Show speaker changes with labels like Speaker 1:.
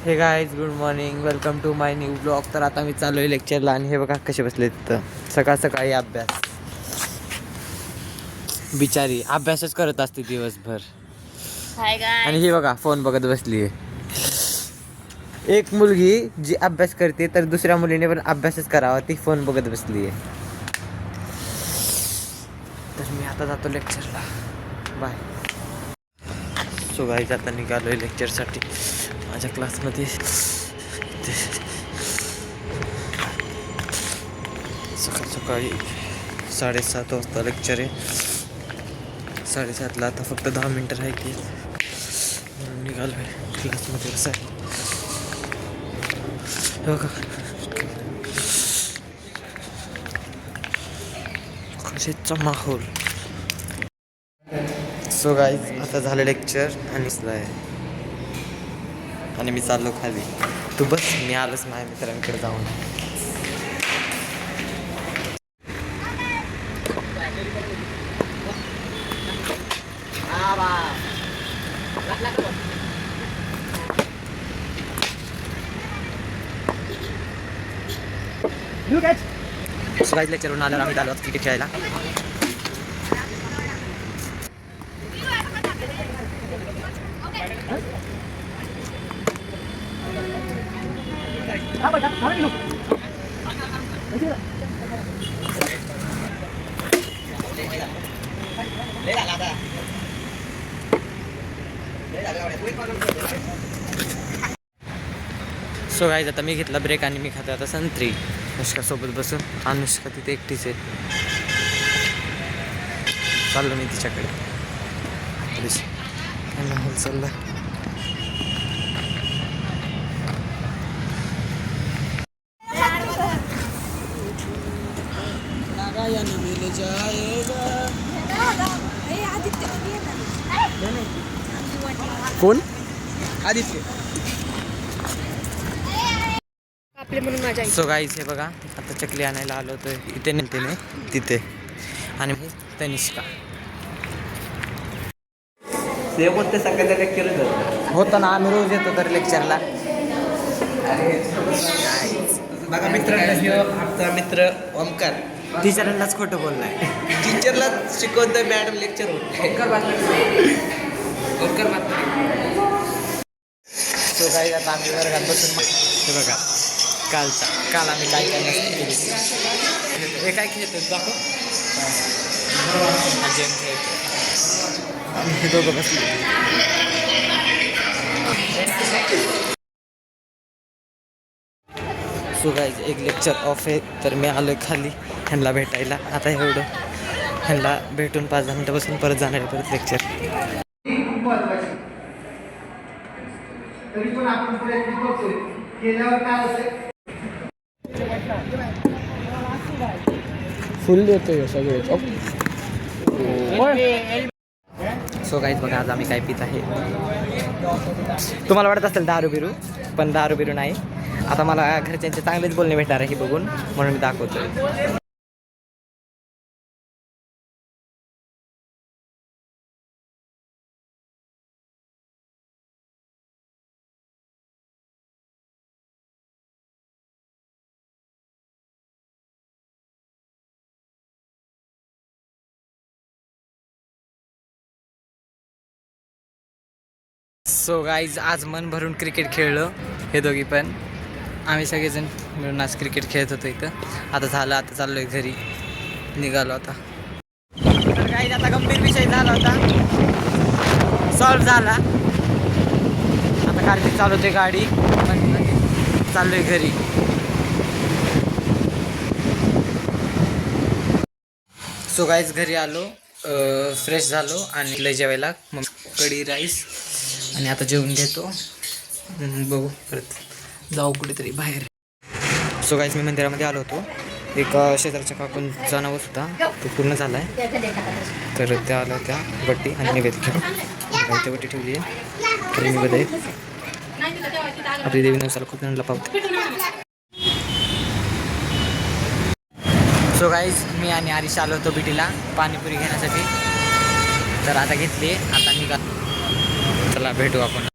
Speaker 1: हे guys good morning, welcome to my new blog. तर आता मी चालू आहे लेक्चरला आणि हे बघा कसे बसले तिथं सकाळ सकाळी अभ्यास. बिचारी अभ्यासच करत असते दिवसभर. आणि हे बघा फोन बघत बसली आहे. एक मुलगी जी अभ्यास करते तर दुसऱ्या मुलीने पण अभ्यासच करावा, ती फोन बघत बसली आहे. तर मी आता जातो लेक्चरला. बाय. सो गाईज आता निघालो आहे लेक्चरसाठी माझ्या क्लासमध्ये. सकाळ सकाळी 7:30 वाजता लेक्चर आहे. 7:30ला आता फक्त 10 मिनटं राहायची म्हणून निघालो आहे क्लासमध्ये. कसं आहे बघा कशाचा माहोल. सो गाईज आता झालं लेक्चर आणि मी चाललो खाली. तू बस, मी आलोच माझ्या मित्रांकडे जाऊन. सो गाईज लेक्चरवरून आल्यावर आम्ही आलो क्रिकेट खेळायला. सो गाईज आता मी घेतला ब्रेक आणि मी खातो आता संत्री अनुष्कासोबत बसून. अनुष्का तिथे एकटीच आहे. चाललो मी तिच्याकडे. चालला कोण? आदित्य. सो गाईज हे बघा आता चकली आणायला आलो होतो इथे नाही तिथे. आणि तनिष्का होता ना, आम्ही रोज येतो तर लेक्चरला.
Speaker 2: बघा मित्रांनो, आमचा मित्र ओमकार
Speaker 1: टीचरांनाच खोटं बोललाय.
Speaker 2: टीचरला शिकवतोय, madam lecture Omkar
Speaker 1: so guys आता आम्ही वर्गात बसून हे बघा काल आम्ही काय काय मस्ती केली. हे काय खेळतो दाखव. गेम खेळतो. हे दोघं बसले. सो गाईज एक लेक्चर ऑफ आहे तर मी आलो खाली ह्यांना भेटायला. आता ह्यांना भेटून 5-10 मिनटं बसून परत जाणार आहे परत लेक्चर.
Speaker 3: तरी पण आपण प्रयत्न करतोय. केल्यावर काय होतं,
Speaker 1: फुल देतोय सगळे. सो गाईज बघा आज आम्ही काय पित आहे. तुम्हाला वाटत असेल दारू बिरू, पण दारू बिरू नाही. आता मला घरच्यांचे चांगलेच बोलणे भेटणार आहे बघून, म्हणून मी दाखवतोय. सो गाईज आज मन भरून क्रिकेट खेळलो. हे दोघी पण आम्ही सगळेजण मिळून आज क्रिकेट खेळत होतो इथं. आता झालं, आता चाललोय घरी. निघालो आता. तर गाईज आता गंभीर विषय झाला होता, सॉल्व झाला. आता कार्तिक चालवते गाडी, चाललोय घरी. सो गाईज घरी आलो, फ्रेश झालो आणि लय जेवायला मग कढी राईस. आणि आता जेवून घेतो, बघू परत जाऊ कुठेतरी बाहेर. सो गाईज मी मंदिरामध्ये आलो होतो. एक शेजारच्या काकूंचा नवस होता, तो पूर्ण झाला आहे. तर त्या आल्या त्या बट्टी आणि नैवेद्य घेऊन ते बट्टी ठेवली आहे. तर मी आपली देवी नवसाला खूप जणांना पावते. सो गाईज मी आणि आरिश आलो होतो बीटीला पाणीपुरी घेण्यासाठी. तर आता घेतली, आता निघा. चला भेटू आपण.